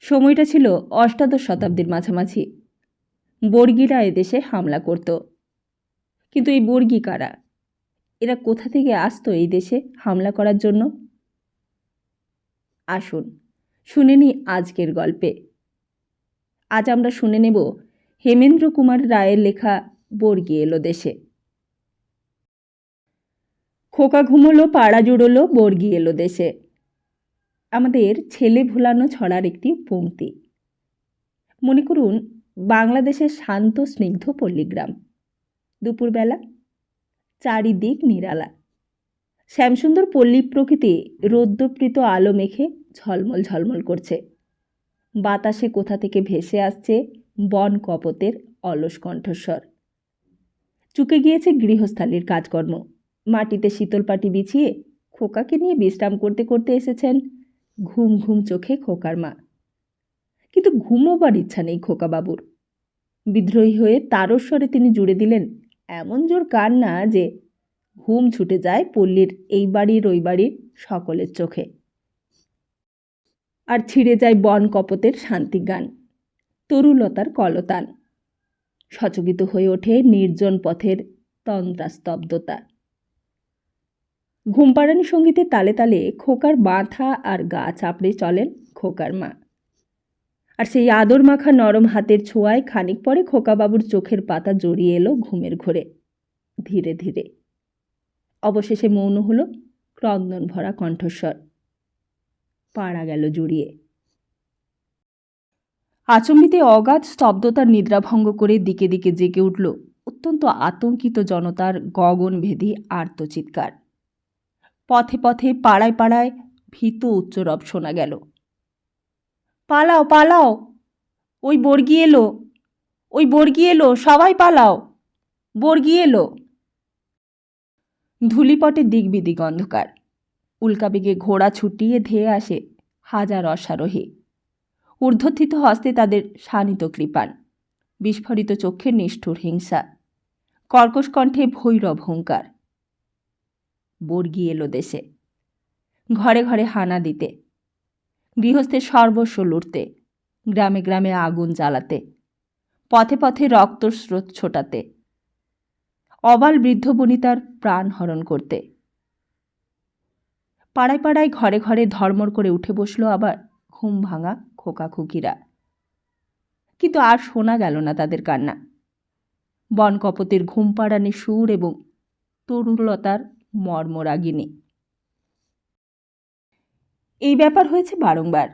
সময়টা ছিল অষ্টাদশ শতাব্দীর মাঝামাঝি। বর্গীরা এদেশে হামলা করত। কিন্তু এই বর্গী কারা? এরা কোথা থেকে আসতো এই দেশে হামলা করার জন্য? আসুন শুনে নিই আজকের গল্পে। আজ আমরা শুনে নেব হেমেন্দ্র কুমার রায়ের লেখা বর্গী এলো দেশে। খোকা ঘুমোলো, পাড়া জুড়োলো, বর্গী এলো দেশে। আমাদের ছেলে ভুলানো ছড়ার একটি পংক্তি। মনে করুন বাংলাদেশের শান্ত স্নিগ্ধ পল্লীগ্রাম। দুপুরবেলা, চারিদিক নিরালা। শ্যামসুন্দর পল্লী প্রকৃতি রৌদ্রপ্রীত আলো মেখে ঝলমল ঝলমল করছে। বাতাসে কোথা থেকে ভেসে আসছে বন কপতের অলস কণ্ঠস্বর। চুকে গিয়েছে গৃহস্থালির কাজকর্ম। মাটিতে শীতলপাটি বিছিয়ে খোকাকে নিয়ে বিশ্রাম করতে করতে এসেছেন ঘুম ঘুম চোখে খোকার মা। কিন্তু ঘুমোবার ইচ্ছা নেই খোকাবাবুর। বিদ্রোহী হয়ে তারস্বরে তিনি জুড়ে দিলেন এমন জোর কান্না যে ঘুম ছুটে যায় পল্লীর এই বাড়ির ওই বাড়ির সকলের চোখে। আর ছিঁড়ে যায় বন কপতের শান্তি গান, তরুলতার কলতান। সচকিত হয়ে ওঠে নির্জন পথের তন্দ্রাস্তব্ধতা। ঘুমপাড়ানি সঙ্গীতের তালে তালে খোকার মাথা আর গা চাপড়ে চলেন খোকার মা। আর সেই আদর মাখা নরম হাতের ছোঁয়ায় খানিক পরে খোকাবাবুর চোখের পাতা জড়িয়ে এলো ঘুমের ঘোরে। ধীরে ধীরে অবশেষে মৌন হলো ক্রন্দন ভরা কণ্ঠস্বর। পাড়া গেল জুড়িয়ে। আচম্বিতে অগাধ স্তব্ধতার নিদ্রাভঙ্গ করে দিকে দিকে জেগে উঠল অত্যন্ত আতঙ্কিত জনতার গগনভেদী আর্তচিৎকার। পথে পথে পাড়ায় পাড়ায় ভীত উচ্চরব শোনা গেল। পালাও পালাও, ওই বর্গী এলো, ওই বর্গী এলো, সবাই পালাও, বর্গী এলো। ধূলিপটে দিগবিদিক অন্ধকার। উল্কাবেগে ঘোড়া ছুটিয়ে ধেয়ে আসে হাজার অশ্বারোহী। ঊর্ধ্বথিত হস্তে তাদের শানিত কৃপাণ, বিস্ফোরিত চক্ষে নিষ্ঠুর হিংসা, কর্কশ কণ্ঠে ভৈরব হুঙ্কার। বর্গী এলো দেশে, ঘরে ঘরে হানা দিতে, গৃহস্থের সর্বস্ব লুটতে, গ্রামে গ্রামে আগুন জ্বালাতে, পথে পথে রক্তস্রোত ছোটাতে, অবাল বৃদ্ধ বনিতার প্রাণ হরণ করতে। পাড়ায় পাড়ায় ঘরে ঘরে ধর্মর করে উঠে বসল আবার ঘুম ভাঙা খোকা খুকিরা। কিন্তু আর শোনা গেল না তাদের কান্না। বনকপতের ঘুমপাড়ানি সুর এবং তরুলতার মর্মরাগিনী। এই ব্যাপার হয়েছে বারংবার।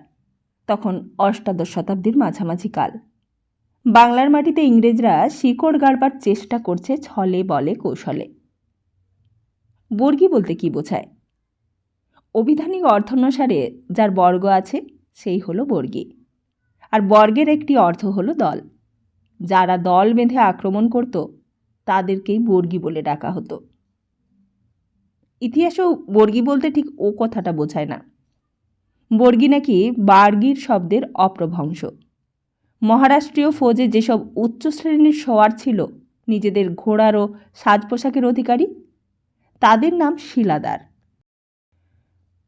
তখন অষ্টাদশ শতাব্দীর মাঝামাঝি কাল। বাংলার মাটিতে ইংরেজরা শিকড় গাড়বার চেষ্টা করছে ছলে বলে কৌশলে। বর্গী বলতে কি বোঝায়? অভিধানিক অর্থানুসারে যার বর্গ আছে সেই হলো বর্গী। আর বর্গের একটি অর্থ হলো দল। যারা দল বেঁধে আক্রমণ করত তাদেরকেই বর্গী বলে ডাকা হতো। ইতিহাসেও বর্গী বলতে ঠিক ও কথাটা বোঝায় না। বর্গী নাকি বার্গীর শব্দের অপ্রভংশ। মহারাষ্ট্রীয় ফৌজে যেসব উচ্চ শ্রেণীর সওয়ার ছিল নিজেদের ঘোড়ার ও সাজ পোশাকের অধিকারী, তাদের নাম শিলাদার।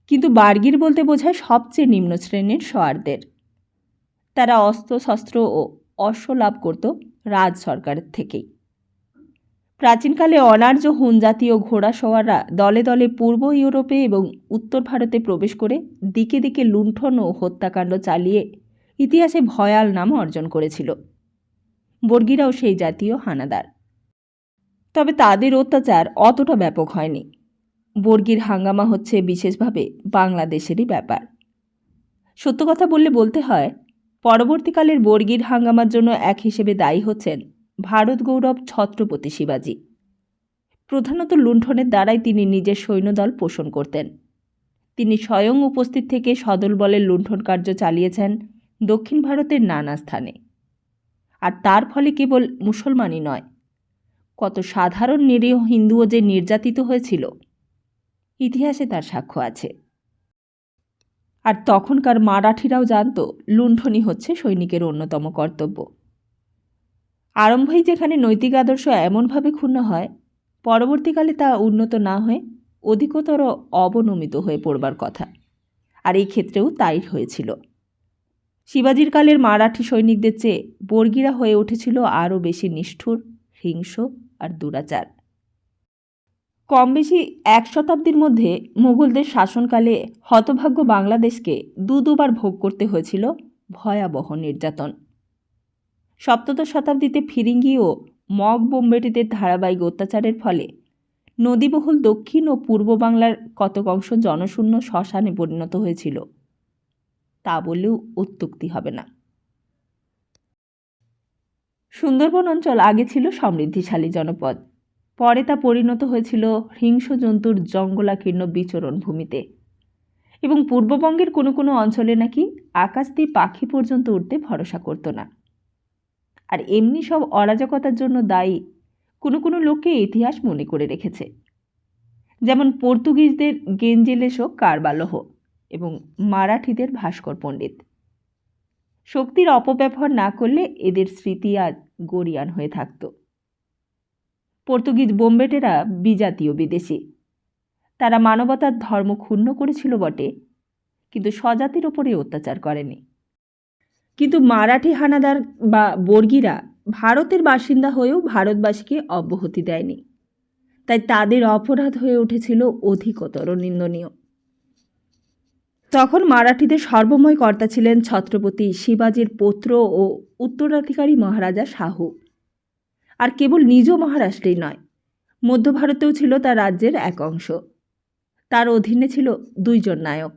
কিন্তু বার্গীর বলতে বোঝায় সবচেয়ে নিম্ন শ্রেণীর সওয়ারদের। তারা অস্ত্র শস্ত্র ও অশ্ব লাভ করত রাজ সরকারের থেকেই। প্রাচীনকালে অনার্য হুন জাতীয় ঘোড়া সওয়াররা দলে দলে পূর্ব ইউরোপে এবং উত্তর ভারতে প্রবেশ করে দিকে দিকে লুণ্ঠন ও হত্যাকাণ্ড চালিয়ে ইতিহাসে ভয়াল নাম অর্জন করেছিল। বর্গীরাও সেই জাতীয় হানাদার। তবে তাদের অত্যাচার অতটা ব্যাপক হয়নি। বর্গীর হাঙ্গামা হচ্ছে বিশেষভাবে বাংলাদেশেরই ব্যাপার। সত্য কথা বলতে হয়, পরবর্তীকালের বর্গীর হাঙ্গামার জন্য এক হিসেবে দায়ী হচ্ছেন ভারত গৌরব ছত্রপতি শিবাজী। প্রধানত লুণ্ঠনের দ্বারাই তিনি নিজের সৈন্যদল পোষণ করতেন। তিনি স্বয়ং উপস্থিত থেকে সদল বলের লুণ্ঠন কার্য চালিয়েছেন দক্ষিণ ভারতের নানা স্থানে। আর তার ফলে কেবল মুসলমানই নয়, কত সাধারণ নিরীহ হিন্দুও যে নির্যাতিত হয়েছিল ইতিহাসে তার সাক্ষ্য আছে। আর তখনকার মারাঠিরাও জানত লুণ্ঠনই হচ্ছে সৈনিকের অন্যতম কর্তব্য। আরম্ভেই যেখানে নৈতিক আদর্শ এমনভাবে ক্ষুণ্ণ হয়, পরবর্তীকালে তা উন্নত না হয়ে অধিকতর অবনমিত হয়ে পড়বার কথা। আর এই ক্ষেত্রেও তাই হয়েছিল। শিবাজির কালের মারাঠি সৈনিকদের চেয়ে বর্গীরা হয়ে উঠেছিল আরও বেশি নিষ্ঠুর, হিংস্র আর দুরাচার। কম বেশি 1 শতাব্দীর মধ্যে মুঘলদের শাসনকালে হতভাগ্য বাংলাদেশকে দুবার ভোগ করতে হয়েছিল ভয়াবহ নির্যাতন। সপ্তদশ শতাব্দীতে ফিরিঙ্গি ও মগ বোম্বেটিদের ধারাবাহিক অত্যাচারের ফলে নদীবহুল দক্ষিণ ও পূর্ব বাংলার কতক অংশ জনশূন্য শ্মশানে পরিণত হয়েছিল, তা বললেও অত্যুক্তি হবে না। সুন্দরবন অঞ্চল আগে ছিল সমৃদ্ধিশালী জনপদ, পরে তা পরিণত হয়েছিল হিংস্র জন্তুর জঙ্গলাকীর্ণ বিচরণ ভূমিতে, এবং পূর্ববঙ্গের কোনো কোনো অঞ্চলে নাকি আকাশ দিয়ে পাখি পর্যন্ত উঠতে ভরসা করত না। আর এমনি সব অরাজকতার জন্য দায়ী কোনো কোনো লোককে ইতিহাস মনে করে রেখেছে, যেমন পর্তুগিজদের গেঞ্জেলেসো কারবালহ এবং মারাঠিদের ভাস্কর পণ্ডিত। শক্তির অপব্যবহার না করলে এদের স্মৃতি আজ গরিয়ান হয়ে থাকত। পর্তুগিজ বোম্বেটেরা বিজাতীয় বিদেশি, তারা মানবতার ধর্ম ক্ষুণ্ণ করেছিল বটে, কিন্তু স্বজাতির ওপরে অত্যাচার করেনি। কিন্তু মারাঠি হানাদার বা বর্গীরা ভারতের বাসিন্দা হয়েও ভারতবাসীকে অব্যাহতি দেয়নি, তাই তাদের অপরাধ হয়ে উঠেছিল অধিকতর নিন্দনীয়। তখন মারাঠিদের সর্বময় কর্তা ছিলেন ছত্রপতি শিবাজির পুত্র ও উত্তরাধিকারী মহারাজা শাহু। আর কেবল নিজ মহারাষ্ট্রেই নয়, মধ্য ভারতেও ছিল তার রাজ্যের এক অংশ। তার অধীনে ছিল 2 জন নায়ক,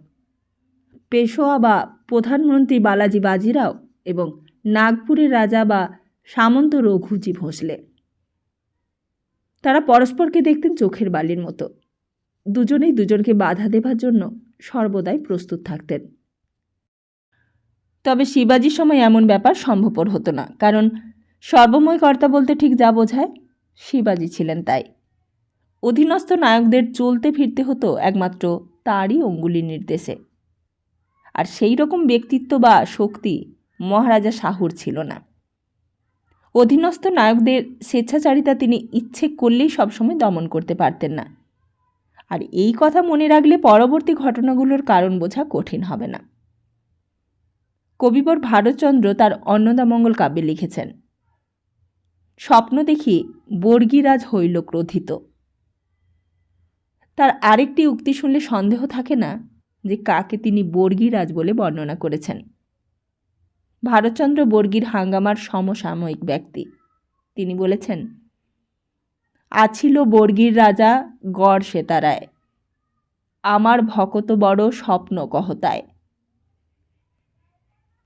পেশোয়া বা প্রধানমন্ত্রী বালাজি বাজিরাও এবং নাগপুরের রাজা বা সামন্ত রঘুজি ভোঁসলে। তারা পরস্পরকে দেখতেন চোখের বালির মতো। দুজনেই দুজনকে বাধা দেবার জন্য সর্বদাই প্রস্তুত থাকতেন। তবে শিবাজির সময় এমন ব্যাপার সম্ভবপর হতো না, কারণ সর্বময় কর্তা বলতে ঠিক যা বোঝায় শিবাজি ছিলেন তাই। অধীনস্থ নায়কদের চলতে ফিরতে হতো একমাত্র তারই অঙ্গুলির নির্দেশে, আর সেই রকম ব্যক্তিত্ব বা শক্তি মহারাজা শাহুর ছিল না। অধীনস্থ নায়কদের স্বেচ্ছাচারিতা তিনি ইচ্ছে করলেই সবসময় দমন করতে পারতেন না, আর এই কথা মনে রাখলে পরবর্তী ঘটনাগুলোর কারণ বোঝা কঠিন হবে না। কবিবর ভারতচন্দ্র তার অন্নদামঙ্গল কাব্যে লিখেছেন, স্বপ্ন দেখি বর্গীরাজ হইল ক্রোধিত। তার আরেকটি উক্তি শুনলে সন্দেহ থাকে না যে কাকে তিনি বর্গীরাজ বলে বর্ণনা করেছেন। ভারতচন্দ্র বর্গীর হাঙ্গামার সমসাময়িক ব্যক্তি। তিনি বলেছেন, আছিল বর্গীর রাজা গড় সেতারায়, আমার ভকত বড় স্বপ্ন কহতায়।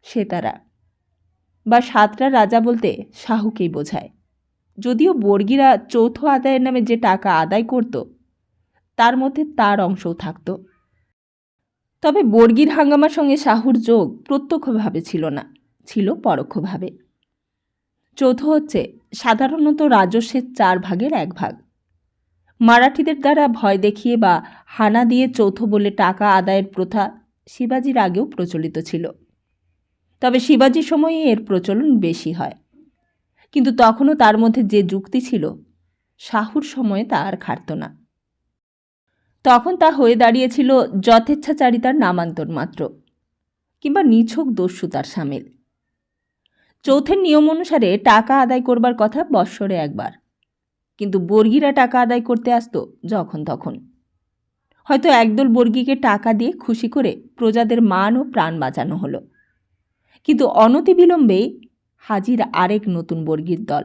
সেতারা বা সাতরা রাজা বলতে শাহুকেই বোঝায়। যদিও বর্গীরা চৌথ আদায়ের নামে যে টাকা আদায় করত তার মধ্যে তার অংশও থাকত। তবে বর্গীর হাঙ্গামার সঙ্গে শাহুর যোগ প্রত্যক্ষভাবে ছিল না, ছিল পরোক্ষভাবে। চৌথ হচ্ছে সাধারণত রাজস্বের 4 ভাগের 1 ভাগ। মারাঠিদের দ্বারা ভয় দেখিয়ে বা হানা দিয়ে চৌথ বলে টাকা আদায়ের প্রথা শিবাজির আগেও প্রচলিত ছিল, তবে শিবাজির সময়ে এর প্রচলন বেশি হয়। কিন্তু তখনও তার মধ্যে যে যুক্তি ছিল, শাহুর সময়ে তা আর খাটত না। তখন তা হয়ে দাঁড়িয়েছিল যথেচ্ছাচারিতার নামান্তর মাত্র, কিংবা নিছক দস্যুতার সামিল। চৌথের নিয়ম অনুসারে টাকা আদায় করবার কথা বৎসরে 1 বার, কিন্তু বর্গীরা টাকা আদায় করতে আসত যখন তখন। হয়তো একদল বর্গীকে টাকা দিয়ে খুশি করে প্রজাদের মান ও প্রাণ বাঁচানো হলো, কিন্তু অনতিবিলম্বেই হাজির আরেক নতুন বর্গীর দল।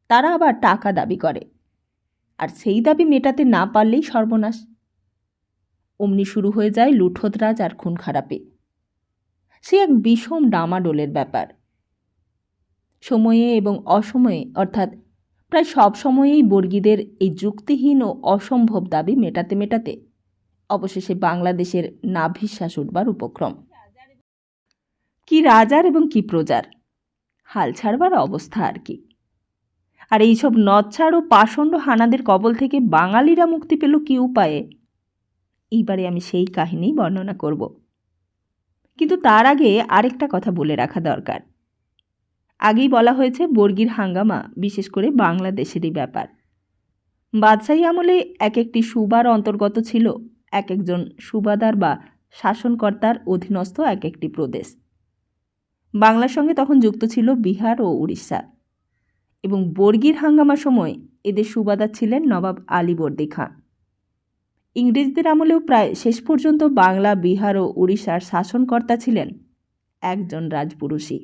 তারা আবার টাকা দাবি করে, আর সেই দাবি মেটাতে না পারলেই সর্বনাশ। অমনি শুরু হয়ে যায় লুঠোতরাজ আর খুন খারাপি। সে এক বিষম ডামাডোলের ব্যাপার। সময়ে এবং অসময়ে, অর্থাৎ প্রায় সব সময়েই বর্গীদের এই যুক্তিহীন ও অসম্ভব দাবি মেটাতে মেটাতে অবশেষে বাংলাদেশের নাভিশ্বাস উঠবার উপক্রম। কি রাজার এবং কি প্রজার হাল ছাড়বার অবস্থা আর কি। আর এইসব নচ্ছাড় ও পাষণ্ড হানাদের কবল থেকে বাঙালিরা মুক্তি পেল কি উপায়ে, এইবারে আমি সেই কাহিনী বর্ণনা করব। কিন্তু তার আগে আরেকটা কথা বলে রাখা দরকার। আগেই বলা হয়েছে বর্গীর হাঙ্গামা বিশেষ করে বাংলাদেশেরই ব্যাপার। বাদশাহী আমলে এক একটি সুবার অন্তর্গত ছিল এক একজন সুবাদার বা শাসনকর্তার অধীনস্থ এক একটি প্রদেশ। বাংলার সঙ্গে তখন যুক্ত ছিল বিহার ও উড়িষ্যা, এবং বর্গীর হাঙ্গামার সময় এদের সুবাদার ছিলেন নবাব আলীবর্দী খাঁ। ইংরেজদের আমলেও প্রায় শেষ পর্যন্ত বাংলা, বিহার ও উড়িষ্যার শাসনকর্তা ছিলেন একজন রাজপুরুষই।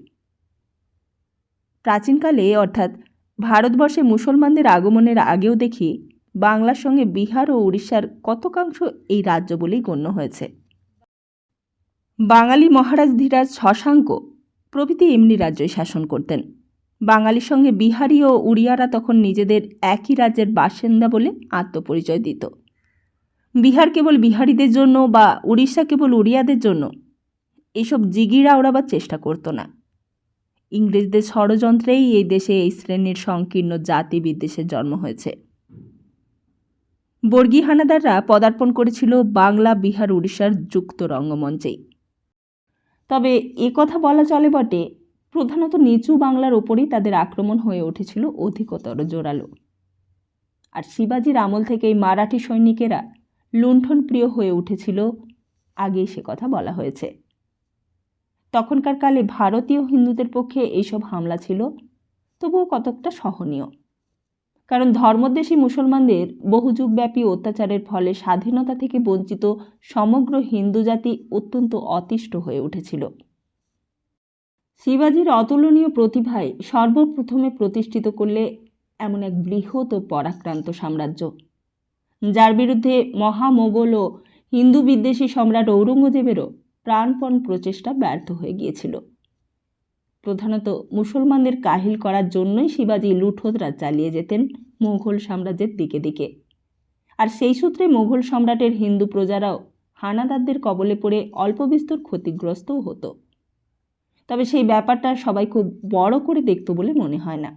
প্রাচীনকালে অর্থাৎ ভারতবর্ষে মুসলমানদের আগমনের আগেও দেখি বাংলার সঙ্গে বিহার ও উড়িষ্যার কতকাংশ এই রাজ্য বলেই গণ্য হয়েছে। বাঙালি মহারাজ ধীরাজ শশাঙ্ক প্রভৃতি এমনি রাজ্যই শাসন করতেন। বাঙালির সঙ্গে বিহারি ও উড়িয়ারা তখন নিজেদের একই রাজ্যের বাসিন্দা বলে আত্মপরিচয় দিত। বিহার কেবল বিহারিদের জন্য বা উড়িষ্যা কেবল উড়িয়াদের জন্য এসব জিগিরা ওড়াবার চেষ্টা করত না। ইংরেজদের ষড়যন্ত্রেই এই দেশে এই শ্রেণীর সংকীর্ণ জাতি বিদ্বেষের জন্ম হয়েছে। বর্গী হানাদাররা পদার্পণ করেছিল বাংলা, বিহার, উড়িষ্যার যুক্ত রঙ্গমঞ্চেই। তবে কথা বলা চলে বটে, প্রধানত নিচু বাংলার ওপরেই তাদের আক্রমণ হয়ে উঠেছিল অধিকতর জোরালো। আর শিবাজির আমল থেকেই মারাঠি সৈনিকেরা লুণ্ঠন প্রিয় হয়ে উঠেছিল, আগেই সে কথা বলা হয়েছে। তখনকার কালে ভারতীয় হিন্দুদের পক্ষে এইসব হামলা ছিল তবুও কতকটা সহনীয়, কারণ ধর্মদ্বেষী মুসলমানদের বহুযুগব্যাপী অত্যাচারের ফলে স্বাধীনতা থেকে বঞ্চিত সমগ্র হিন্দু জাতি অত্যন্ত অতিষ্ঠ হয়ে উঠেছিল। শিবাজির অতুলনীয় প্রতিভায় সর্বপ্রথমে প্রতিষ্ঠিত করলে এমন এক বৃহৎ ও পরাক্রান্ত সাম্রাজ্য, যার বিরুদ্ধে মহামোগল ও হিন্দু বিদ্বেষী সম্রাট ঔরঙ্গজেবেরও প্রাণপণ প্রচেষ্টা ব্যর্থ হয়ে গিয়েছিল। প্রধানত মুসলমানদের কাহিল করার জন্যই শিবাজি লুঠতরাজ চালিয়ে যেতেন মোগল সাম্রাজ্যের দিকে দিকে, আর সেই সূত্রে মোগল সম্রাটের হিন্দু প্রজারাও হানাদারদের কবলে পড়ে অল্প বিস্তর ক্ষতিগ্রস্তও হতো। তবে সেই ব্যাপারটা সবাই খুব বড় করে দেখত বলে মনে হয় না।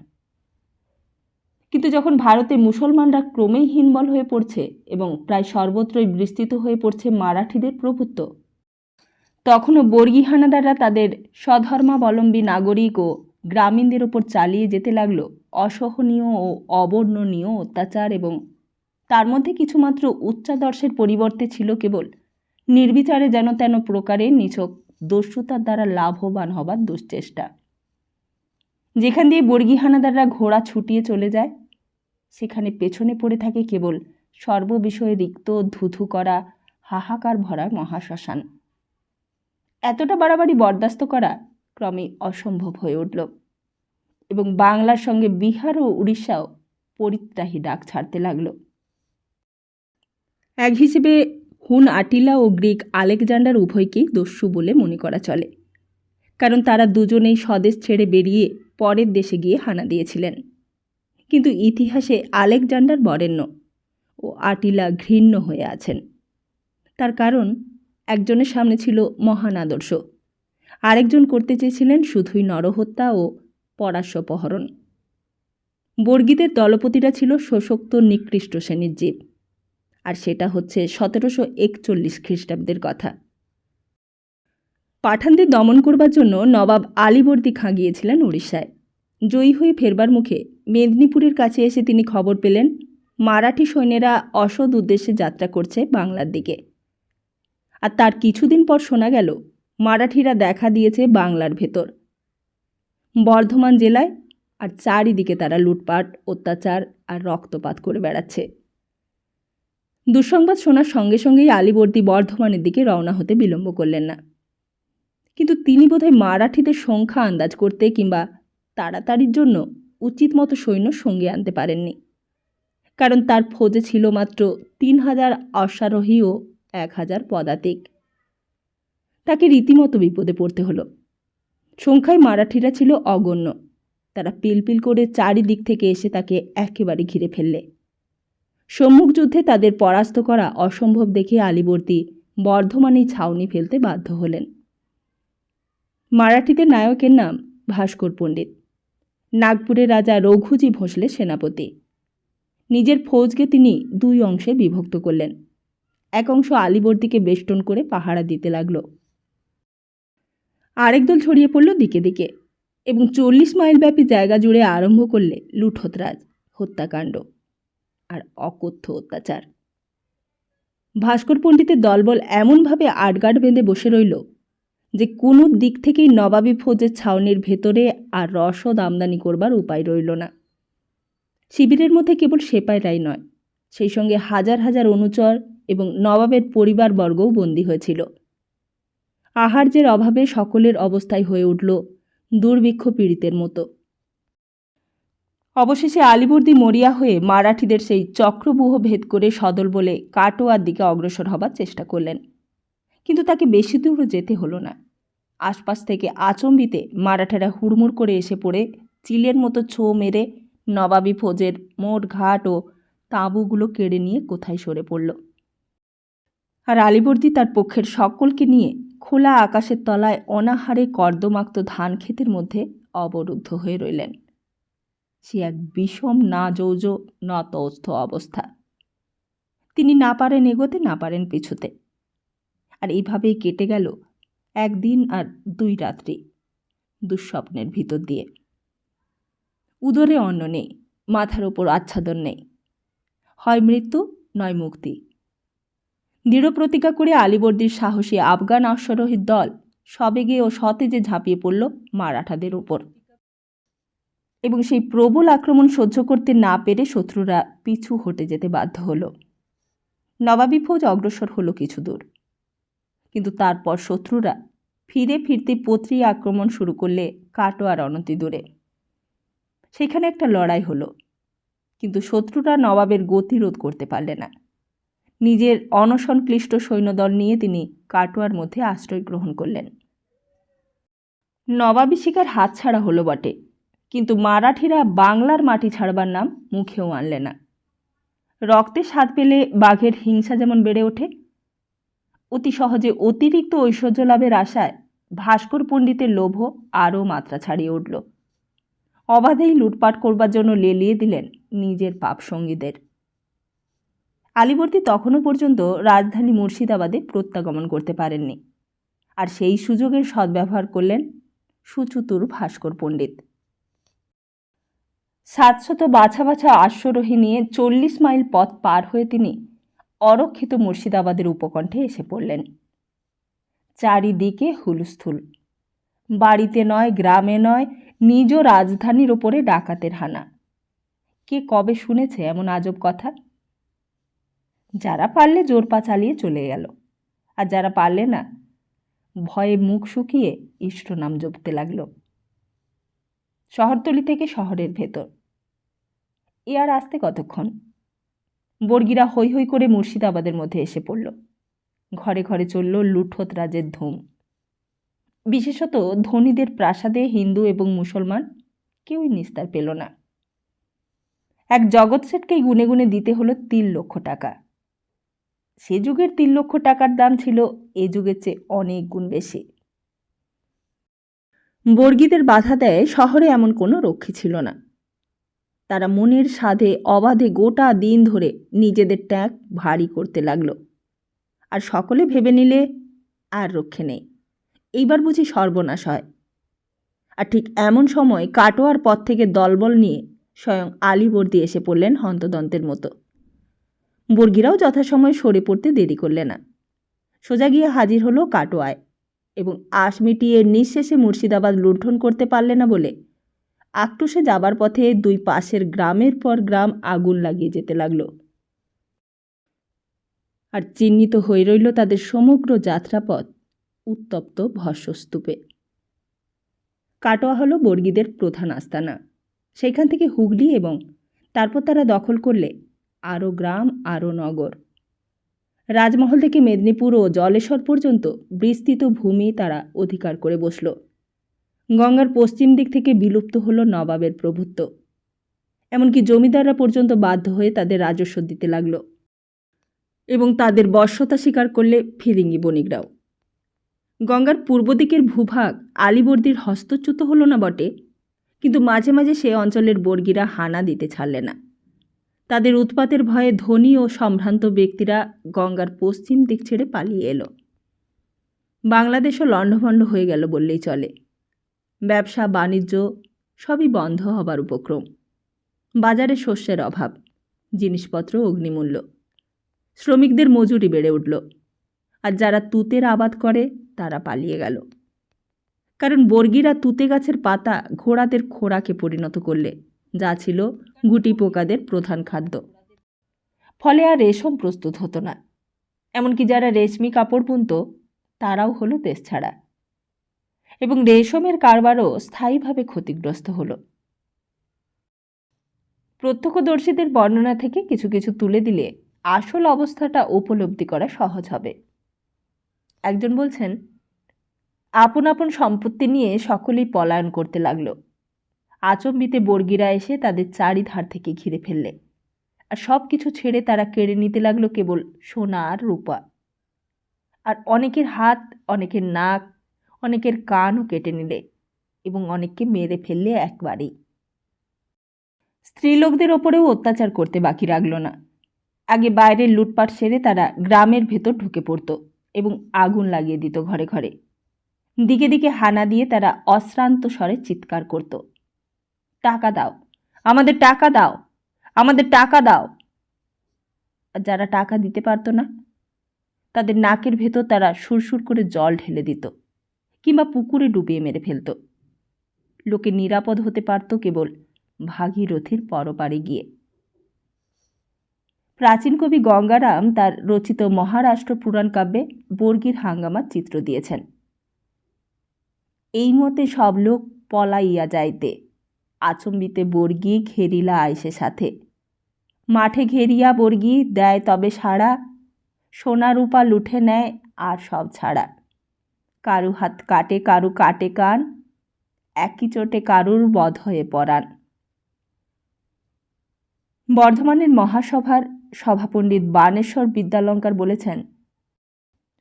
কিন্তু যখন ভারতে মুসলমানরা ক্রমেই হীনবল হয়ে পড়ছে এবং প্রায় সর্বত্রই বিস্তৃত হয়ে পড়ছে মারাঠিদের প্রভুত্ব, তখনও বর্গী হানাদাররা তাদের স্বধর্মাবলম্বী নাগরিক ও গ্রামীণদের ওপর চালিয়ে যেতে লাগল অসহনীয় ও অবর্ণনীয় অত্যাচার, এবং তার মধ্যে কিছুমাত্র উচ্চাদর্শের পরিবর্তে ছিল কেবল নির্বিচারে যেন তেন প্রকারে নিছক দস্যুতার দ্বারা লাভবান হবার দুশ্চেষ্টা। যেখান দিয়ে বর্গী হানাদাররা ঘোড়া ছুটিয়ে চলে যায়, সেখানে পেছনে পড়ে থাকে কেবল সর্ববিষয়ে রিক্ত ধুধু করা হাহাকার ভরা মহাশ্মশান। এতটা বাড়াবাড়ি বরদাস্ত করা ক্রমে অসম্ভব হয়ে উঠল, এবং বাংলার সঙ্গে বিহার ও উড়িষ্যাও পরিত্রাহী ডাক ছাড়তে লাগল। এক হিসেবে হুন আটিলা ও গ্রিক আলেকজান্ডার উভয়কেই দস্যু বলে মনে করা চলে, কারণ তারা দুজনেই স্বদেশ ছেড়ে বেরিয়ে পরের দেশে গিয়ে হানা দিয়েছিলেন। কিন্তু ইতিহাসে আলেকজান্ডার বরেণ্য ও আটিলা ঘৃণ্য হয়ে আছেন। তার কারণ, একজনের সামনে ছিল মহান আদর্শ, আরেকজন করতে চেয়েছিলেন শুধুই নরহত্যা ও পরাস্যপহরণ। বর্গীদের দলপতিরা ছিল শোষক্ত নিকৃষ্ট শ্রেণীর জীব, আর সেটা হচ্ছে 1741 খ্রিস্টাব্দের কথা। পাঠানদের দমন করবার জন্য নবাব আলীবর্দী খাঁ গিয়েছিলেন উড়িষ্যায়। জয়ী হয়ে ফেরবার মুখে মেদিনীপুরের কাছে এসে তিনি খবর পেলেন মারাঠি সৈন্যেরা অসৎ উদ্দেশ্যে যাত্রা করছে বাংলার দিকে। আর তার কিছুদিন পর শোনা গেল মারাঠিরা দেখা দিয়েছে বাংলার ভেতর, বর্ধমান জেলায়, আর চারিদিকে তারা লুটপাট, অত্যাচার আর রক্তপাত করে বেড়াচ্ছে। দুঃসংবাদ শোনার সঙ্গে সঙ্গেই আলীবর্দী বর্ধমানের দিকে রওনা হতে বিলম্ব করলেন না। কিন্তু তিনি বোধহয় মারাঠিদের সংখ্যা আন্দাজ করতে কিংবা তাড়াতাড়ির জন্য উচিত মতো সৈন্য সঙ্গে আনতে পারেননি, কারণ তার ফৌজে ছিল মাত্র 3000 অশ্বারোহী ও 1000 পদাতিক। তাকে রীতিমতো বিপদে পড়তে হলো। সংখ্যায় মারাঠিরা ছিল অগণ্য। তারা পিলপিল করে চারিদিক থেকে এসে তাকে একেবারে ঘিরে ফেললে। সম্মুখ যুদ্ধে তাদের পরাস্ত করা অসম্ভব দেখে আলীবর্দী বর্ধমানেই ছাউনি ফেলতে বাধ্য হলেন। মারাঠিদের নায়কের নাম ভাস্কর পণ্ডিত। নাগপুরের রাজা রঘুজি ভোঁসলে সেনাপতি। নিজের ফৌজকে তিনি 2 অংশে বিভক্ত করলেন। এক অংশ আলীবর্দীকে বেষ্টন করে পাহারা দিতে লাগল, আরেক দল ছড়িয়ে পড়ল দিকে দিকে, এবং 40 মাইল ব্যাপী জায়গা জুড়ে আরম্ভ করলে লুঠতরাজ, হত্যাকাণ্ড আর অকথ্য অত্যাচার। ভাস্কর পণ্ডিতের দলবল এমনভাবে আটগাট বেঁধে বসে রইল যে কোনো দিক থেকেই নবাবী ফৌজের ছাউনির ভেতরে আর রসদ আমদানি করবার উপায় রইল না। শিবিরের মধ্যে কেবল সেপাইরাই নয়, সেই সঙ্গে হাজার হাজার অনুচর এবং নবাবের পরিবারবর্গও বন্দী হয়েছিল। আহার্যের অভাবে সকলের অবস্থায় হয়ে উঠল দুর্ভিক্ষ পীড়িতের মতো। অবশেষে আলীবর্দী মরিয়া হয়ে মারাঠিদের সেই চক্রব্যূহ ভেদ করে সদল বলে কাটোয়ার দিকে অগ্রসর হবার চেষ্টা করলেন, কিন্তু তাকে বেশি দূরও যেতে হলো না। আশপাশ থেকে আচম্বিতে মারাঠারা হুড়মুড় করে এসে পড়ে চিলের মতো ছো মেরে নবাবী ফৌজের মোট ঘাট ও তাঁবুগুলো কেড়ে নিয়ে কোথায় সরে পড়ল। আর আলীবর্দী তার পক্ষের সকলকে নিয়ে খোলা আকাশের তলায় অনাহারে কর্দমাক্ত ধান ক্ষেতের মধ্যে অবরুদ্ধ হয়ে রইলেন। সে এক বিষম না যৌজ নতস্থ অবস্থা। তিনি না পারেন এগোতে, না পারেন পিছুতে। আর এইভাবেই কেটে গেল একদিন আর 2 রাত্রি দুঃস্বপ্নের ভিতর দিয়ে। উদরে অন্ন নেই, মাথার ওপর আচ্ছাদন নেই, হয় মৃত্যু নয় মুক্তি। দৃঢ় প্রতিজ্ঞা করে আলীবর্দীর সাহসী আফগান অশ্বারোহীর দল সবেগে ও সতেজে ঝাঁপিয়ে পড়ল মারাঠাদের উপর, এবং সেই প্রবল আক্রমণ সহ্য করতে না পেরে শত্রুরা পিছু হটে যেতে বাধ্য হল। নবাবী ফৌজ অগ্রসর হলো কিছু দূর, কিন্তু তারপর শত্রুরা ফিরে ফিরতে পত্রী আক্রমণ শুরু করলে কাটোয়ার অনতি দূরে। সেখানে একটা লড়াই হলো, কিন্তু শত্রুরা নবাবের গতিরোধ করতে পারলে না। নিজের অনশনক্লিষ্ট সৈন্যদল নিয়ে তিনি কাটোয়ার মধ্যে আশ্রয় গ্রহণ করলেন। নবাবী শিকার হাতছাড়া হলো বটে, কিন্তু মারাঠিরা বাংলার মাটি ছাড়বার নাম মুখেও আনলে না। রক্তে স্বাদ পেলে বাঘের হিংসা যেমন বেড়ে ওঠে, অতি সহজে অতিরিক্ত ঐশ্বর্য লাভের আশায় ভাস্কর পণ্ডিতের লোভও আরও মাত্রা ছাড়িয়ে উঠল। অবাধেই লুটপাট করবার জন্য লেলিয়ে দিলেন নিজের পাপ সঙ্গীদের। আলীবর্দী তখনও পর্যন্ত রাজধানী মুর্শিদাবাদে প্রত্যাগমন করতে পারেননি, আর সেই সুযোগের সদ্ব্যবহার করলেন সুচতুর ভাস্কর পণ্ডিত। 700 বাছা বাছা অশ্বারোহী নিয়ে 40 মাইল পথ পার হয়ে তিনি অরক্ষিত মুর্শিদাবাদের উপকণ্ঠে এসে পড়লেন। চারিদিকে হুলস্থুল, বাড়িতে নয়, গ্রামে নয়, নিজ রাজধানীর ওপরে ডাকাতের হানা। কে কবে শুনেছে এমন আজব কথা? যারা পারলে জোর পা চালিয়ে চলে গেল, আর যারা পারলে না ভয়ে মুখ শুকিয়ে ইষ্ট নাম জপতে লাগল। শহরতলি থেকে শহরের ভেতর এ আর আসতে কতক্ষণ? বর্গিরা হৈ হৈ করে মুর্শিদাবাদের মধ্যে এসে পড়ল। ঘরে ঘরে চলল লুঠত রাজের ধুম। বিশেষত ধনীদের প্রাসাদে হিন্দু এবং মুসলমান কেউই নিস্তার পেল না। এক জগৎ শেঠকেই গুনে গুনে দিতে হলো 3 লক্ষ টাকা। সে যুগের 3 লক্ষ টাকার দাম ছিল এ যুগের চেয়ে অনেক গুণ বেশি। বর্গীদের বাধা দেয় শহরে এমন কোনো রক্ষী ছিল না। তারা মনের সাধে অবাধে গোটা দিন ধরে নিজেদের ট্যাঁক ভারী করতে লাগল, আর সকলে ভেবে নিলে আর রক্ষে নেই, এইবার বুঝি সর্বনাশ হয়। আর ঠিক এমন সময় কাটোয়ার পথ থেকে দলবল নিয়ে স্বয়ং আলীবর্দী এসে পড়লেন হন্তদন্তের মতো। বর্গীরাও যথাসময়ে সরে পড়তে দেরি করলে না, সোজা গিয়ে হাজির হলো কাটোয়ায়, এবং আশ মিটিয়ে নিঃশেষে মুর্শিদাবাদ লুণ্ঠন করতে পারলে না বলে আক্রোশে যাবার পথে 2 পাশের গ্রামের পর গ্রাম আগুন লাগিয়ে যেতে লাগল। আর চিহ্নিত হয়ে রইল তাদের সমগ্র যাত্রাপথ উত্তপ্ত ভস্মস্তূপে। কাটোয়া হলো বর্গীদের প্রধান আস্তানা। সেইখান থেকে হুগলি, এবং তারপর তারা দখল করলে আরও গ্রাম, আরও নগর। রাজমহল থেকে মেদিনীপুর ও জলেশ্বর পর্যন্ত বিস্তৃত ভূমি তারা অধিকার করে বসল। গঙ্গার পশ্চিম দিক থেকে বিলুপ্ত হলো নবাবের প্রভুত্ব। এমনকি জমিদাররা পর্যন্ত বাধ্য হয়ে তাদের রাজস্ব দিতে লাগল, এবং তাদের বশ্যতা স্বীকার করলে ফিরিঙ্গি বণিকরাও। গঙ্গার পূর্ব দিকের ভূভাগ আলীবর্দীর হস্তচ্যুত হলো না বটে, কিন্তু মাঝে মাঝে সে অঞ্চলের বর্গীরা হানা দিতে ছাড়লে না। তাদের উৎপাতের ভয়ে ধনী ও সম্ভ্রান্ত ব্যক্তিরা গঙ্গার পশ্চিম দিক ছেড়ে পালিয়ে এলো। বাংলাদেশও লণ্ডভণ্ড হয়ে গেল বললেই চলে। ব্যবসা বাণিজ্য সবই বন্ধ হবার উপক্রম। বাজারে শস্যের অভাব, জিনিসপত্র অগ্নিমূল্য, শ্রমিকদের মজুরি বেড়ে উঠল, আর যারা তুতের আবাদ করে তারা পালিয়ে গেল। কারণ বর্গিরা তুতে গাছের পাতা ঘোড়াদের খোরাকে পরিণত করলে, যা ছিল গুটি পোকাদের প্রধান খাদ্য। ফলে আর রেশম প্রস্তুত হতো না। এমনকি যারা রেশমি কাপড় বুনত তারাও হলো দেশছাড়া, এবং রেশমের কারবারও স্থায়ীভাবে ক্ষতিগ্রস্ত হলো। প্রত্যক্ষদর্শীদের বর্ণনা থেকে কিছু কিছু তুলে দিলে আসল অবস্থাটা উপলব্ধি করা সহজ হবে। একজন বলছেন, আপন আপন সম্পত্তি নিয়ে সকলেই পলায়ন করতে লাগলো। আচম্বিতে বর্গিরা এসে তাদের চারিধার থেকে ঘিরে ফেললে, আর সব কিছু ছেড়ে তারা কেড়ে নিতে লাগলো কেবল সোনা আর রূপা। আর অনেকের হাত, অনেকের নাক, অনেকের কানও কেটে নিলে, এবং অনেককে মেরে ফেললে একবারেই। স্ত্রীলোকদের ওপরেও অত্যাচার করতে বাকি রাখল না। আগে বাইরের লুটপাট সেরে তারা গ্রামের ভেতর ঢুকে পড়ত এবং আগুন লাগিয়ে দিত ঘরে ঘরে। দিকে দিকে হানা দিয়ে তারা অশ্রান্ত স্বরে চিৎকার করত, টাকা দাও, আমাদের টাকা দাও, আমাদের টাকা দাও। আর যারা টাকা দিতে পারত না, তাদের নাকের ভেতর তারা সুরসুর করে জল ঢেলে দিত, কিংবা পুকুরে ডুবিয়ে মেরে ফেলত। লোকে নিরাপদ হতে পারত কেবল ভাগীরথীর পরপারে গিয়ে। প্রাচীন কবি গঙ্গারাম তার রচিত মহারাষ্ট্র পুরাণ কাব্যে বর্গির হাঙ্গামার চিত্র দিয়েছেন। এই মতে সব লোক পলাইয়া যাইতে, আচম্বিতে বর্গি ঘেরিলা আইসে সাথে। মাঠে ঘেরিয়া বর্গি দেয় তবে সাড়া, সোনা রূপা লুঠে নেয় আর সব ছাড়া। কারু হাত কাটে, কারু কাটে কান, একই চোটে কারুর বধ হয়ে পরাণ। বর্ধমানের মহাসভার সভাপণ্ডিত বানেশ্বর বিদ্যালঙ্কার বলেছেন,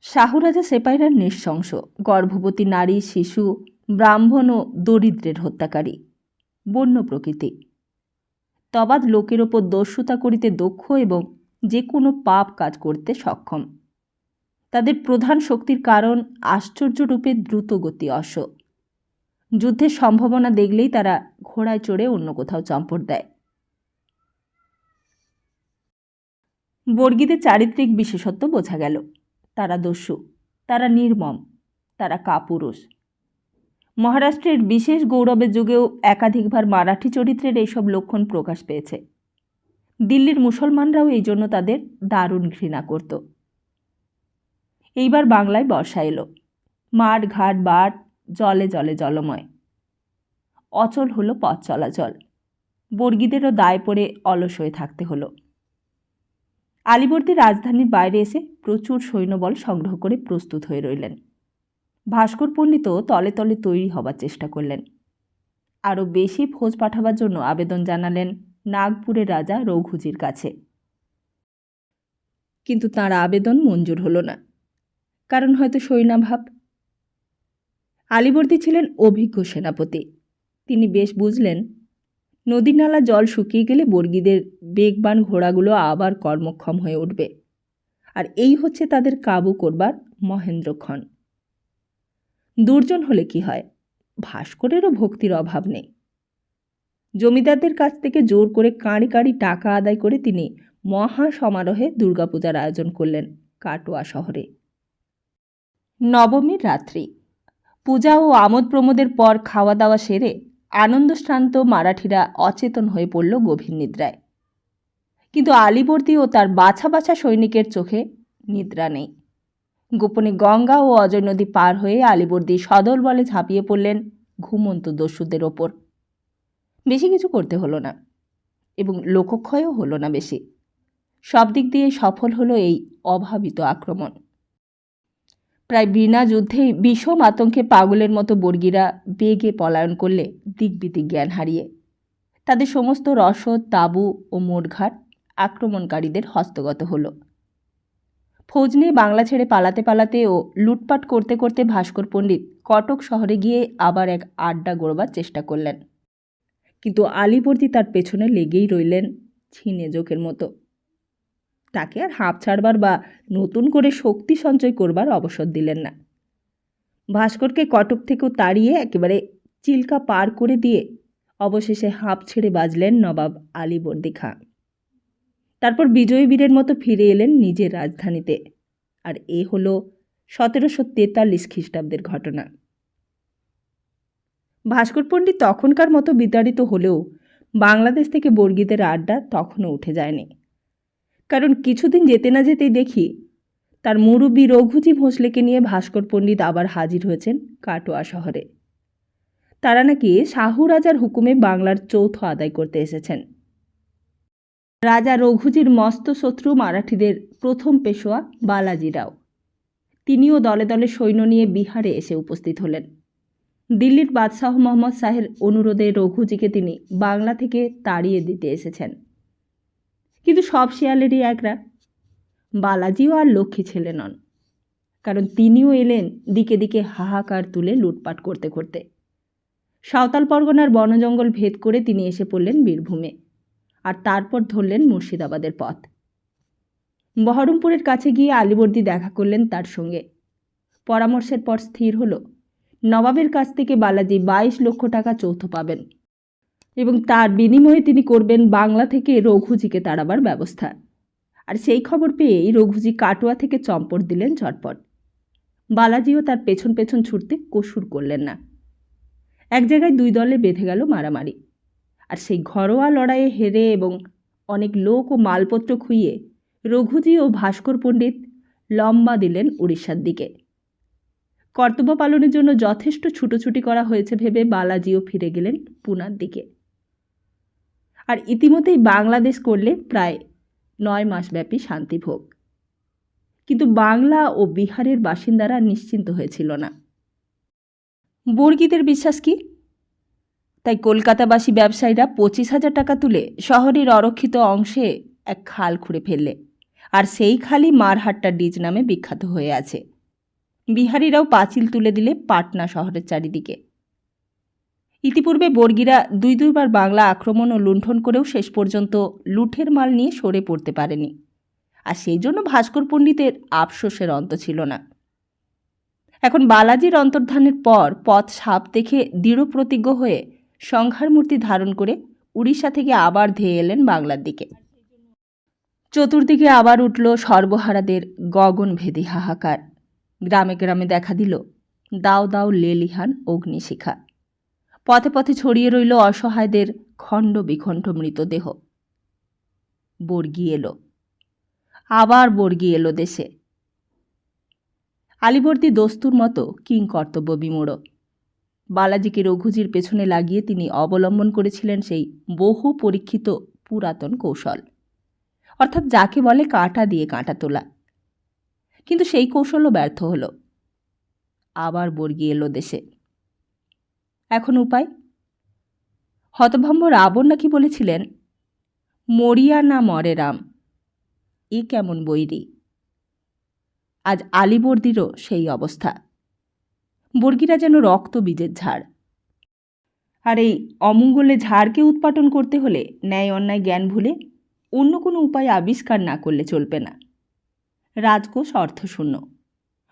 শাহুরাজা সেপাইরা নৃশংস, গর্ভবতী নারী, শিশু, ব্রাহ্মণ ও দরিদ্রের হত্যাকারী, বন্য প্রকৃতি। তবাদ লোকের ওপর দস্যুতা করিতে দক্ষ এবং যে কোনো পাপ কাজ করতে সক্ষম। তাদের প্রধান শক্তির কারণ আশ্চর্যরূপে দ্রুতগতি অশ্ব। যুদ্ধের সম্ভাবনা দেখলেই তারা ঘোড়ায় চড়ে অন্য কোথাও চম্পট দেয়। বর্গীদের চারিত্রিক বিশেষত্ব বোঝা গেল। তারা দস্যু, তারা নির্মম, তারা কাপুরুষ। মহারাষ্ট্রের বিশেষ গৌরবের যুগেও একাধিকবার মারাঠি চরিত্রের এইসব লক্ষণ প্রকাশ পেয়েছে। দিল্লির মুসলমানরাও এই জন্য তাদের দারুণ ঘৃণা করত। এইবার বাংলায় বর্ষা এলো। মাঠ ঘাট বাট জলে জলে জলময়। অচল হলো পথ চলাচল। বর্গীদেরও দায় পড়ে অলস হয়ে থাকতে হলো। আলীবর্দী রাজধানীর বাইরে এসে প্রচুর সৈন্যবল সংগ্রহ করে প্রস্তুত হয়ে রইলেন। ভাস্কর পণ্ডিতও তলে তলে তৈরি হবার চেষ্টা করলেন। আরও বেশি ফৌজ পাঠাবার জন্য আবেদন জানালেন নাগপুরের রাজা রঘুজির কাছে। কিন্তু তাঁর আবেদন মঞ্জুর হলো না, কারণ হয়তো সৈন্যাভাব। আলীবর্দী ছিলেন অভিজ্ঞ সেনাপতি। তিনি বেশ বুঝলেন, নদী নালা জল শুকিয়ে গেলে বর্গীদের বেগবান ঘোড়াগুলো আবার কর্মক্ষম হয়ে উঠবে, আর এই হচ্ছে তাদের কাবু করবার মহেন্দ্রক্ষণ। দুর্জন হলে কি হয়, ভাস্করেরও ভক্তির অভাব নেই। জমিদারদের কাছ থেকে জোর করে কাঁড়ি কাঁড়ি টাকা আদায় করে তিনি মহা সমারোহে দুর্গাপূজার আয়োজন করলেন কাটোয়া শহরে। নবমীর রাত্রি। পূজা ও আমোদ প্রমোদের পর খাওয়া দাওয়া সেরে আনন্দশ্রান্ত মারাঠিরা অচেতন হয়ে পড়ল গভীর নিদ্রায়। কিন্তু আলীবর্দী ও তার বাছা বাছা সৈনিকের চোখে নিদ্রা নেই। গোপনে গঙ্গা ও অজয় নদী পার হয়ে আলীবর্দী সদল বলে ঝাঁপিয়ে পড়লেন ঘুমন্ত দস্যুদের ওপর। বেশি কিছু করতে হলো না, এবং লোকক্ষয়ও হলো না বেশি। সব দিক দিয়ে সফল হলো এই অভাবিত আক্রমণ। প্রায় বিনা যুদ্ধেই বিষম আতঙ্কে পাগলের মতো বর্গীরা বেগে পলায়ন করলে দিকবিদিক জ্ঞান হারিয়ে। তাদের সমস্ত রসদ, তাঁবু ও মোটঘাট আক্রমণকারীদের হস্তগত হলো। ফৌজ নিয়ে বাংলা ছেড়ে পালাতে পালাতে ও লুটপাট করতে করতে ভাস্কর পণ্ডিত কটক শহরে গিয়ে আবার এক আড্ডা গড়বার চেষ্টা করলেন। কিন্তু আলীবর্দী তার পেছনে লেগেই রইলেন ছিনে জোকের মতো। তাকে আর হাঁপ ছাড়বার বা নতুন করে শক্তি সঞ্চয় করবার অবসর দিলেন না। ভাস্করকে কটক থেকেও তাড়িয়ে একেবারে চিল্কা পার করে দিয়ে অবশেষে হাঁপ ছেড়ে বাজলেন নবাব আলীবর্দী খাঁ। তারপর বিজয়ী বীরের মতো ফিরে এলেন নিজের রাজধানীতে। আর এ হলো 1743 খ্রিস্টাব্দের ঘটনা। ভাস্কর পণ্ডিত তখনকার মতো বিতাড়িত হলেও বাংলাদেশ থেকে বর্গীদের আড্ডা তখনও উঠে যায়নি। কারণ কিছুদিন যেতে না যেতেই দেখি তার মুরব্বী রঘুজি ভোঁসলেকে নিয়ে ভাস্কর পণ্ডিত আবার হাজির হয়েছেন কাটোয়া শহরে। তারা নাকি শাহু রাজার হুকুমে বাংলার চৌথ আদায় করতে এসেছেন। রাজা রঘুজির মস্ত শত্রু মারাঠিদের প্রথম পেশোয়া বালাজি রাও, তিনিও দলে দলে সৈন্য নিয়ে বিহারে এসে উপস্থিত হলেন। দিল্লির বাদশাহ মোহাম্মদ শাহের অনুরোধে রঘুজিকে তিনি বাংলা থেকে তাড়িয়ে দিতে এসেছেন। কিন্তু সব শিয়ালেরই একরা, বালাজিও আর লক্ষ্মী ছেলে নন, কারণ তিনিও এলেন দিকে দিকে হাহাকার তুলে লুটপাট করতে করতে। সাঁওতাল পরগনার বনজঙ্গল ভেদ করে তিনি এসে পড়লেন বীরভূমে, আর তারপর ধরলেন মুর্শিদাবাদের পথ। বহরমপুরের কাছে গিয়ে আলীবর্দী দেখা করলেন তার সঙ্গে। পরামর্শের পর স্থির হলো নবাবের কাছ থেকে বালাজি 22 লক্ষ টাকা যৌথ পাবেন এবং তার বিনিময়ে তিনি করবেন বাংলা থেকে রঘুজিকে তাড়াবার ব্যবস্থা। আর সেই খবর পেয়েই রঘুজি কাটোয়া থেকে চম্পট দিলেন ঝটপট। বালাজিও তার পেছন পেছন ছুটতে কসুর করলেন না। এক জায়গায় দুই দলে বেঁধে গেল মারামারি, আর সেই ঘরোয়া লড়াইয়ে হেরে এবং অনেক লোক ও মালপত্র খুইয়ে রঘুজি ও ভাস্কর পণ্ডিত লম্বা দিলেন উড়িষ্যার দিকে। কর্তব্য পালনের জন্য যথেষ্ট ছুটোছুটি করা হয়েছে ভেবে বালাজিও ফিরে গেলেন পুনার দিকে। আর ইতিমধ্যেই বাংলাদেশ করলে প্রায় 9 মাসব্যাপী শান্তিভোগ। কিন্তু বাংলা ও বিহারের বাসিন্দারা নিশ্চিন্ত হয়েছিল না। বর্গীদের বিশ্বাস কি? তাই কলকাতাবাসী ব্যবসায়ীরা 25,000 টাকা তুলে শহরের অরক্ষিত অংশে এক খাল খুঁড়ে ফেললে, আর সেই খালই মারহাট্টা ডিজ নামে বিখ্যাত হয়ে আছে। বিহারিরাও পাঁচিল তুলে দিলে পাটনা শহরের চারিদিকে। ইতিপূর্বে বর্গীরা দুইবার বাংলা আক্রমণ ও লুণ্ঠন করেও শেষ পর্যন্ত লুঠের মাল নিয়ে সরে পড়তে পারেনি, আর সেই জন্য ভাস্কর পণ্ডিতের আফসোসের অন্ত ছিল না। এখন বালাজির অন্তর্ধানের পর পথ সাপ দেখে দৃঢ় প্রতিজ্ঞ হয়ে সংহার মূর্তি ধারণ করে উড়িষ্যা থেকে আবার ধেয়ে এলেন বাংলার দিকে। চতুর্দিকে আবার উঠল সর্বহারাদের গগনভেদী হাহাকার। গ্রামে গ্রামে দেখা দিল দাও দাও লেলিহান অগ্নিশিখা। পথে পথে ছড়িয়ে রইল অসহায়দের খণ্ড বিখণ্ড মৃতদেহ। বর্গী এলো, আবার বর্গী এলো দেশে। আলীবর্দী দস্তুর মতো কিংকর্তব্য বিমূঢ়। বালাজিকে রঘুজির পেছনে লাগিয়ে তিনি অবলম্বন করেছিলেন সেই বহু পরীক্ষিত পুরাতন কৌশল, অর্থাৎ যাকে বলে কাঁটা দিয়ে কাঁটা তোলা। কিন্তু সেই কৌশলও ব্যর্থ হল। আবার বর্গী এলো দেশে। এখন উপায়? হতভম্ব রাবণ নাকি বলেছিলেন, মরিয়া না মরে রাম। এ কেমন বৈরী! আজ আলীবর্দীরও সেই অবস্থা। বর্গীরা যেন রক্ত বীজের ঝাড়। আর এই অমঙ্গলে ঝাড়কে উৎপাটন করতে হলে ন্যায় অন্যায় জ্ঞান ভুলে অন্য কোনো উপায় আবিষ্কার না করলে চলবে না। রাজকোষ অর্থশূন্য,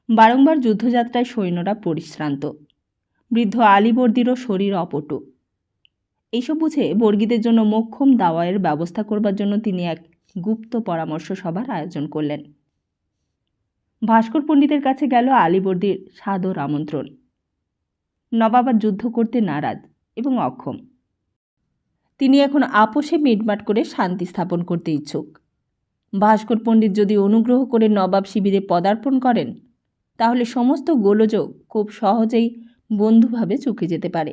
বারংবার যুদ্ধযাত্রায় সৈন্যরা পরিশ্রান্ত, বৃদ্ধ আলীবর্দীরও শরীর অপটু। এইসব বুঝে বর্গীদের জন্য মোক্ষম দাওয়ায়ের ব্যবস্থা করবার জন্য তিনি এক গুপ্ত পরামর্শ সভার আয়োজন করলেন। ভাস্কর পণ্ডিতের কাছে গেল আলীবর্দীর সাদর আমন্ত্রণ। নবাব আর যুদ্ধ করতে নারাজ এবং অক্ষম। তিনি এখন আপোষে মিটমাট করে শান্তি স্থাপন করতে ইচ্ছুক। ভাস্কর পণ্ডিত যদি অনুগ্রহ করে নবাব শিবিরে পদার্পণ করেন, তাহলে সমস্ত গোলযোগ খুব সহজেই বন্ধুভাবে চুকে যেতে পারে।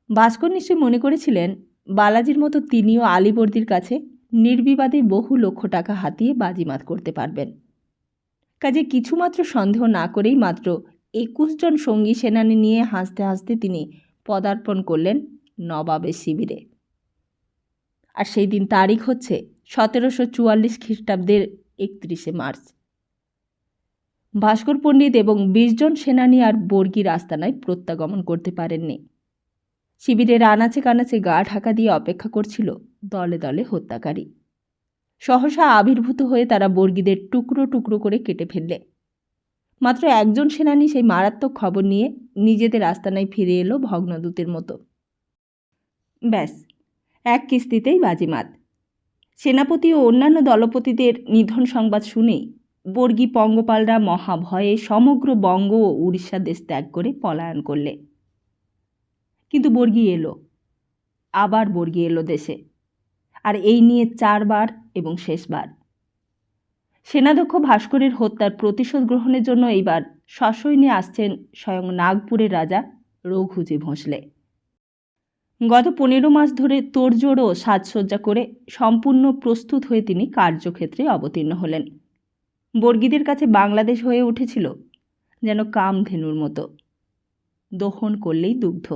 ভাস্কর নিশ্চয় মনে করেছিলেন বালাজির মতো তিনিও আলীবর্দীর কাছে নির্বিবাদে বহু লক্ষ টাকা হাতিয়ে বাজিমাত করতে পারবেন। কাজে কিছুমাত্র সন্দেহ না করেই মাত্র 21 জন সঙ্গী সেনানী নিয়ে হাসতে হাসতে তিনি পদার্পণ করলেন নবাবের শিবিরে। আর সেই দিন তারিখ হচ্ছে 1744 খ্রিস্টাব্দের 31শে মার্চ। ভাস্কর পণ্ডিত এবং 20 জন সেনানী আর বর্গীর আস্তানায় প্রত্যাগমন করতে পারেননি। শিবিরের আনাচে কানাচে গা ঢাকা দিয়ে অপেক্ষা করছিল দলে দলে হত্যাকারী। সহসা আবির্ভূত হয়ে তারা বর্গীদের টুকরো টুকরো করে কেটে ফেললে। মাত্র একজন সেনানী সেই মারাত্মক খবর নিয়ে নিজেদের আস্তানায় ফিরে এলো ভগ্নদূতের মতো। ব্যাস, এক কিস্তিতেই বাজিমাত। সেনাপতি ও অন্যান্য দলপতিদের নিধন সংবাদ শুনেই বর্গী পঙ্গপালরা মহাভয়ে সমগ্র বঙ্গ ও উড়িষ্যা দেশ ত্যাগ করে পলায়ন করলে। কিন্তু বর্গী এলো, আবার বর্গী এলো দেশে, আর এই নিয়ে 4 বার এবং শেষবার। সেনাধ্যক্ষ ভাস্করের হত্যার প্রতিশোধ গ্রহণের জন্য এইবার সসৈন্যে আসছেন স্বয়ং নাগপুরের রাজা রঘুজি ভোঁসলে। গত 15 মাস ধরে তোড়জোড় ও সাজসজ্জা করে সম্পূর্ণ প্রস্তুত হয়ে তিনি কার্যক্ষেত্রে অবতীর্ণ হলেন। বর্গীদের কাছে বাংলাদেশ হয়ে উঠেছিল যেন কামধেনুর মতো, দহন করলেই দুগ্ধ।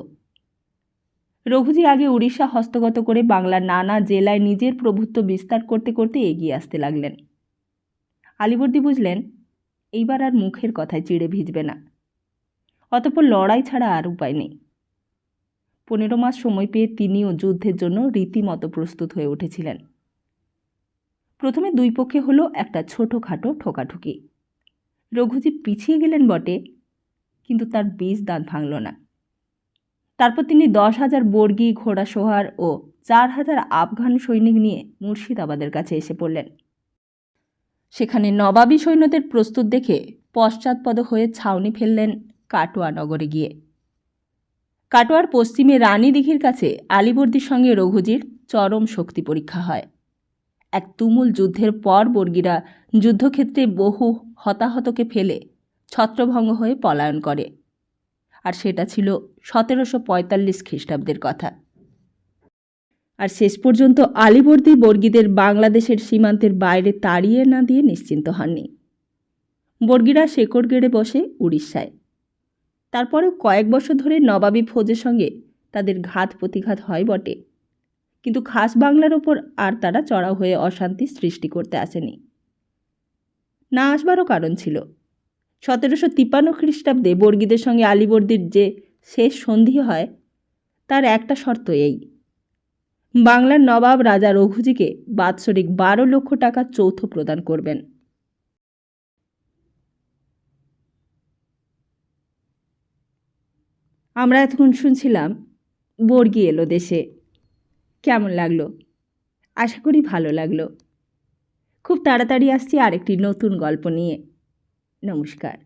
রঘুজি আগে উড়িষ্যা হস্তগত করে বাংলার নানা জেলায় নিজের প্রভুত্ব বিস্তার করতে করতে এগিয়ে আসতে লাগলেন। আলীবর্দী বুঝলেন এইবার আর মুখের কথায় চিড়ে ভিজবে না, অতঃপর লড়াই ছাড়া আর উপায় নেই। 15 মাস সময় পেয়ে তিনিও যুদ্ধের জন্য রীতিমতো প্রস্তুত হয়ে উঠেছিলেন। প্রথমে 2 পক্ষে হলো একটা ছোটোখাটো ঠোকাঠুকি। রঘুজি পিছিয়ে গেলেন বটে, কিন্তু তার 20 দাঁত ভাঙল না। তারপর তিনি 10,000 বর্গী ঘোড়াসোহার ও 4,000 আফগান সৈনিক নিয়ে মুর্শিদাবাদের কাছে এসে পড়লেন। সেখানে নবাবী সৈন্যদের প্রস্তুত দেখে পশ্চাৎপদ হয়ে ছাউনি ফেললেন কাটোয়া নগরে গিয়ে। কাটোয়ার পশ্চিমে রানীদিঘির কাছে আলীবর্দীর সঙ্গে রঘুজির চরম শক্তি পরীক্ষা হয়। এক তুমুল যুদ্ধের পর বর্গীরা যুদ্ধক্ষেত্রে বহু হতাহতকে ফেলে ছত্রভঙ্গ হয়ে পলায়ন করে, আর সেটা ছিল 1745 খ্রিস্টাব্দের কথা। আর শেষ পর্যন্ত আলীবর্দী বর্গীদের বাংলাদেশের সীমান্তের বাইরে তাড়িয়ে না দিয়ে নিশ্চিন্ত হননি। বর্গীরা শেকড় গেড়ে বসে উড়িষ্যায়। তারপরেও কয়েক বছর ধরে নবাবী ফৌজের সঙ্গে তাদের ঘাত প্রতিঘাত হয় বটে, কিন্তু খাস বাংলার ওপর আর তারা চড়াও হয়ে অশান্তি সৃষ্টি করতে আসেনি। না আসবারও কারণ ছিল। 1753 খ্রিস্টাব্দে বর্গীদের সঙ্গে আলীবর্দীর যে শেষ সন্ধি হয়, তার একটা শর্ত এই: বাংলার নবাব রাজা রঘুজিকে বাৎসরিক 12 লক্ষ টাকা যৌথ প্রদান করবেন। আমরা এতক্ষণ শুনছিলাম বর্গী এলো দেশে। কেমন লাগলো? আশা করি ভালো লাগলো। খুব তাড়াতাড়ি আসছি আরেকটি নতুন গল্প নিয়ে। নমস্কার।